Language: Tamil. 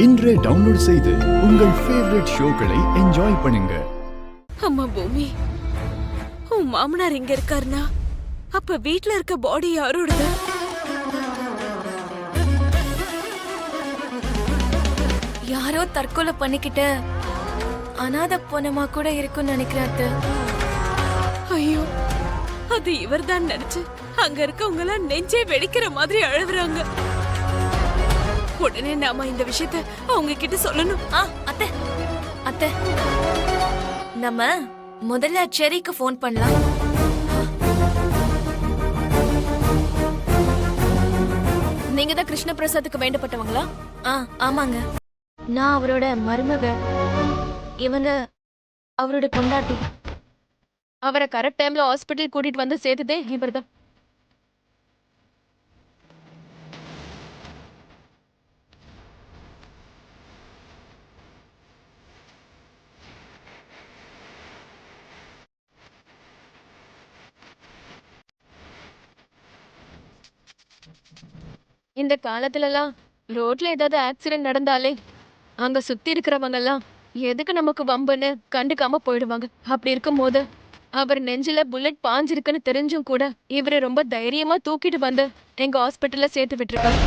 இன்றே டவுன்லோட் செய்து உங்கள் ஃபேவரட் ஷோக்களை என்ஜாய் பண்ணுங்க. அம்மா பூமி, உன் மாமனார் இங்க இருக்காருனா அப்ப வீட்ல இருக்க பாடி யாரோடது? யாரோ தற்கொலை பண்ணிக்கிட்டு அனாதை பொணமா கூட இருக்கும்னு நினைக்கிறாரு. ஐயோ, அது இவர்தான் நினைச்சு அங்க இருக்கவங்க எல்லாம் நெஞ்சே வெடிக்கிற மாதிரி அழுகுறாங்க. உடனே நாம இந்த விஷயத்த அவங்க கிட்ட சொல்லணும். அத்தை அத்தை, நம்ம முதல்ல செரிக்கு ஃபோன் பண்ணலாம். நீங்க தான் கிருஷ்ண பிரசாத்துக்கு வேண்டப்பட்டவங்களா? ஆமாங்க. நான் அவரோட மருமக, இவங்க அவரோட கொண்டாட்டி. அவரை கரெக்ட் டைம்ல ஹாஸ்பிட்டல் கூட்டிட்டு வந்து சேர்த்ததே இவர்தான். இந்த காலத்துல எல்லாம் ரோட்ல ஏதாவது ஆக்சிடென்ட் நடந்தாலே அங்க சுத்தி இருக்கிறவங்க எல்லாம் எதுக்கு நமக்கு வம்புன்னு கண்டுக்காம போயிடுவாங்க. அப்படி இருக்கும் போது அவர் நெஞ்சில புல்லட் பாஞ்சிருக்குன்னு தெரிஞ்சும் கூட இவரை ரொம்ப தைரியமா தூக்கிட்டு வந்து எங்க ஹாஸ்பிட்டல்ல சேர்த்து விட்டுருக்காங்க.